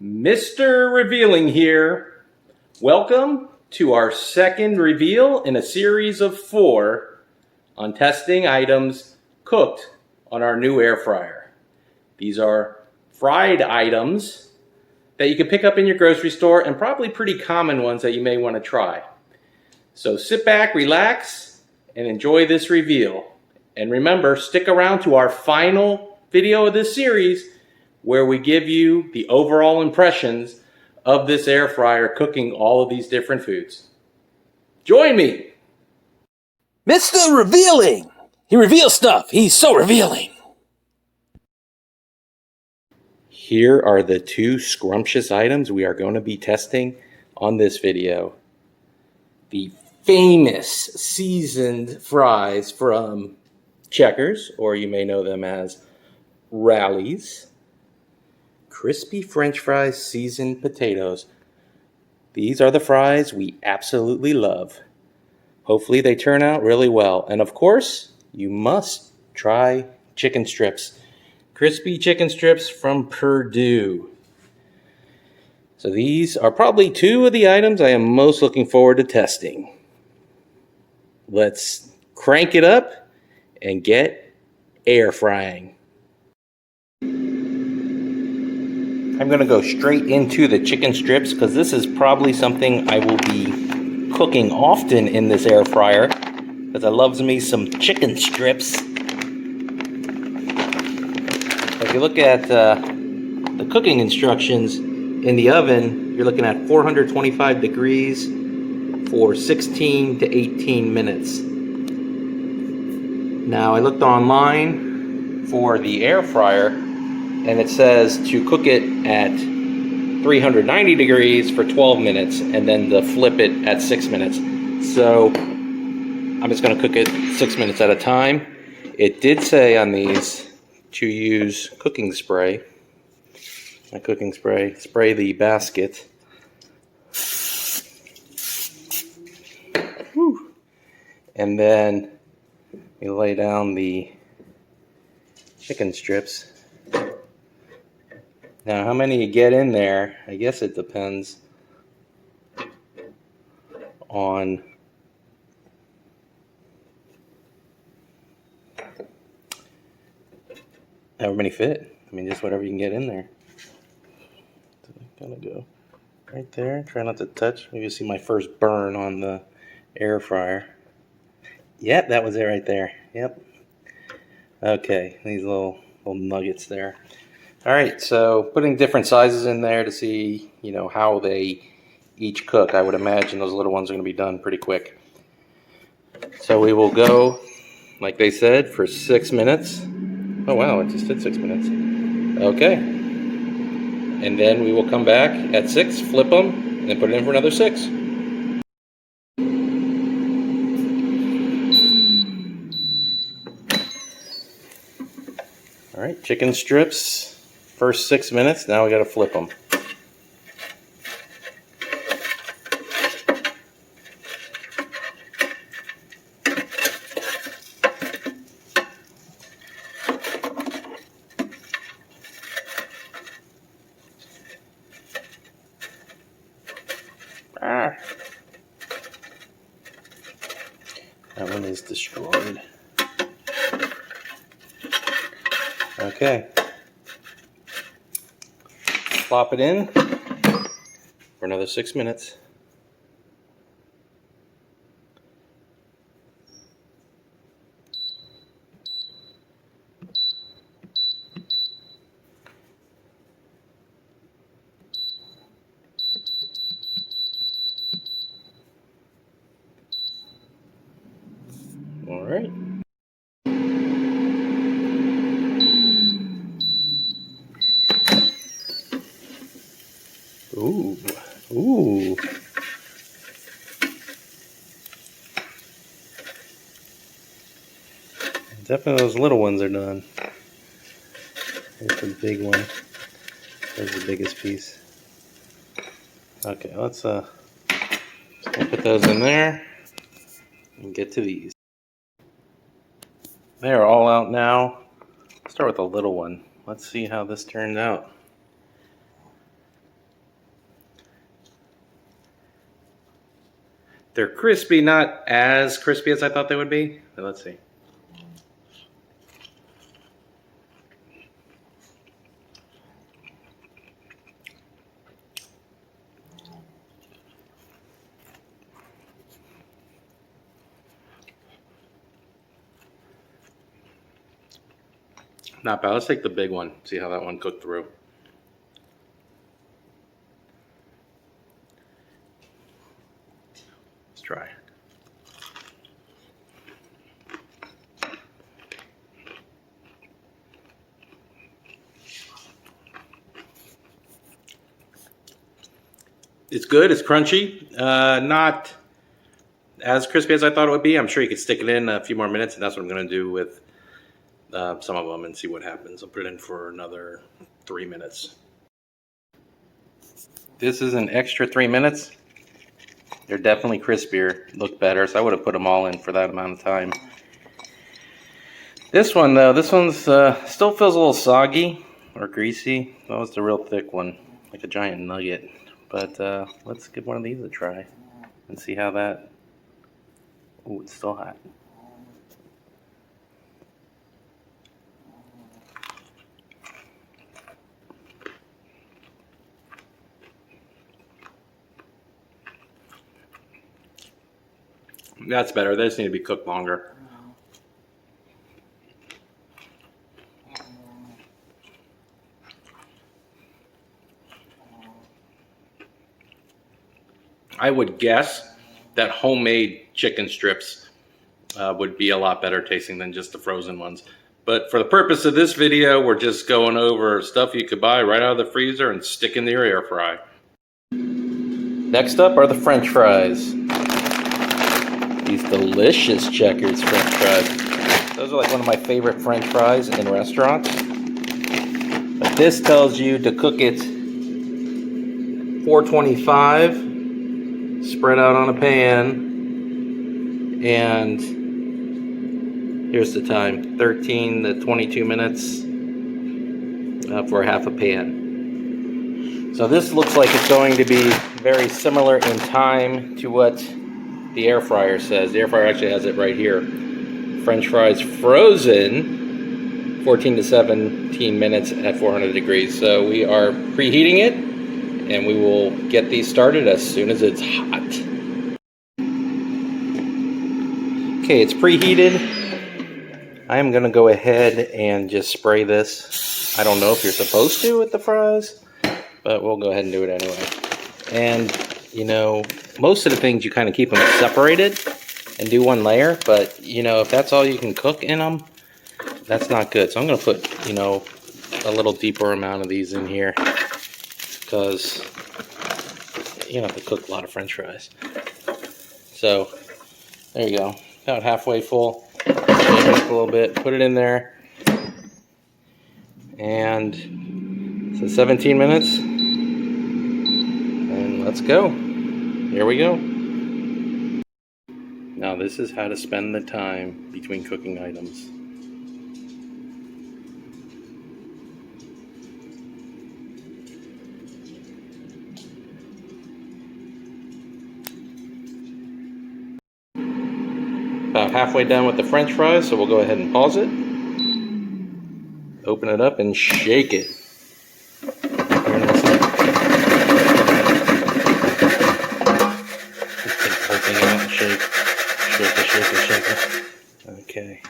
Mr. Revealing here. Welcome to our second reveal in a series of 4 on testing items cooked on our new air fryer. These are fried items that you can pick up in your grocery store and probably pretty common ones that you may want to try. So sit back, relax, and enjoy this reveal. And remember, stick around to our final video of this series where we give you the overall impressions of this air fryer cooking all of these different foods. Join me! Mr. Revealing! He reveals stuff. He's so revealing. Here are the 2 scrumptious items we are going to be testing on this video. The famous seasoned fries from Checkers, or you may know them as Rally's. Crispy French fries, seasoned potatoes. These are the fries we absolutely love. Hopefully they turn out really well. And of course, you must try chicken strips. Crispy chicken strips from Perdue. So these are probably 2 of the items I am most looking forward to testing. Let's crank it up and get air frying. I'm going to go straight into the chicken strips because this is probably something I will be cooking often in this air fryer because I love me some chicken strips. If you look at the cooking instructions in the oven, you're looking at 425 degrees for 16 to 18 minutes. Now I looked online for the air fryer and it says to cook it at 390 degrees for 12 minutes and then to flip it at 6 minutes. So I'm just going to cook it 6 minutes at a time. It did say on these to use cooking spray. My cooking spray, spray the basket. Whew. And then you lay down the chicken strips. Now, how many you get in there, I guess it depends on however many fit. I mean, just whatever you can get in there. So I'm gonna go right there. Try not to touch. Maybe you see my first burn on the air fryer. Yep, that was it right there. Yep. Okay, these little nuggets there. All right, so putting different sizes in there to see, how they each cook. I would imagine those little ones are going to be done pretty quick. So we will go, like they said, for 6 minutes. Oh, wow, it just did 6 minutes. Okay. And then we will come back at 6, flip them, and then put it in for another 6. All right, chicken strips. First 6 minutes, now we got to flip them. That one is destroyed. Okay. Plop it in for another 6 minutes. All right. Ooh. Definitely those little ones are done. There's the big one. There's the biggest piece. Okay, let's put those in there and get to these. They are all out now. Let's start with the little one. Let's see how this turned out. They're crispy, not as crispy as I thought they would be. But let's see. Not bad. Let's take the big one. See how that one cooked through. Let's try. It's good. It's crunchy. Not as crispy as I thought it would be. I'm sure you could stick it in a few more minutes, and that's what I'm going to do with some of them and see what happens. I'll put it in for another 3 minutes. This is an extra 3 minutes. They're definitely crispier, look better, so I would have put them all in for that amount of time. This one though, this one's still feels a little soggy or greasy. That was the real thick one, like a giant nugget. But let's give one of these a try and see how that. Ooh, it's still hot. That's better. They just need to be cooked longer. I would guess that homemade chicken strips would be a lot better tasting than just the frozen ones. But for the purpose of this video, we're just going over stuff you could buy right out of the freezer and stick in your air fry. Next up are the French fries. These delicious Checkers French fries. Those are like one of my favorite French fries in restaurants. But this tells you to cook it 425. Spread out on a pan, and here's the time, 13 to 22 minutes for half a pan. So this looks like it's going to be very similar in time to what the air fryer says. The air fryer actually has it right here. French fries frozen 14 to 17 minutes at 400 degrees. So we are preheating it, and we will get these started as soon as it's hot. Okay, it's preheated. I am gonna go ahead and just spray this. I don't know if you're supposed to with the fries, but we'll go ahead and do it anyway. And, you know, most of the things you kind of keep them separated and do one layer, but, you know, if that's all you can cook in them, that's not good. So I'm gonna put, you know, a little deeper amount of these in here, because you don't have to cook a lot of French fries. So there you go, about halfway full. Shake it up a little bit, put it in there, and so 17 minutes, and let's go. Here we go. Now this is how to spend the time between cooking items. About halfway done with the French fries, so we'll go ahead and pause it. Open it up and shake it. Just take the whole thing out and shake. Shake it, shake it, shake it. Okay.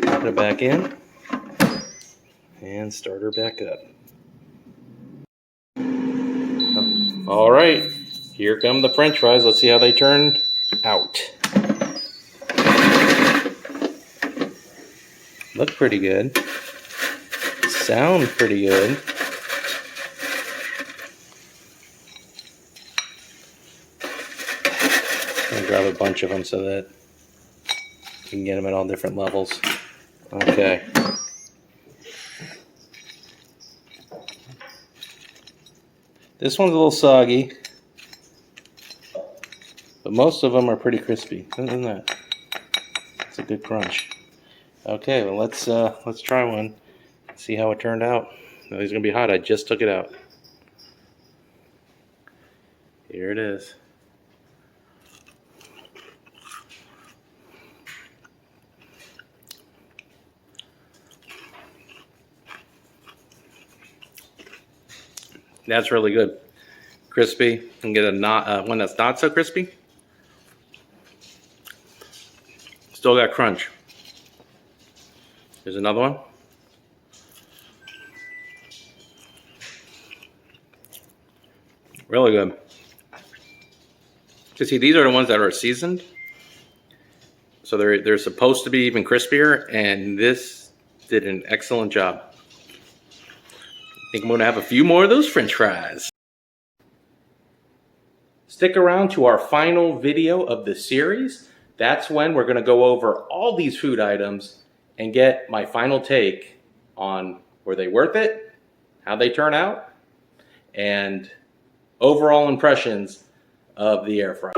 Put it back in. And start her back up. All right. Here come the French fries. Let's see how they turned out. Look pretty good. Sound pretty good. I'm gonna grab a bunch of them so that you can get them at all different levels. Okay. This one's a little soggy, but most of them are pretty crispy. Isn't that? It's a good crunch. Okay, well let's try one. See how it turned out. Oh, these are gonna be hot. I just took it out. Here it is. That's really good. Crispy. And get one that's not so crispy. Still got crunch. Here's another one. Really good. You see, these are the ones that are seasoned. So they're supposed to be even crispier, and this did an excellent job. I think I'm going to have a few more of those French fries. Stick around to our final video of the series. That's when we're going to go over all these food items and get my final take on were they worth it, how they turn out, and overall impressions of the air fryer.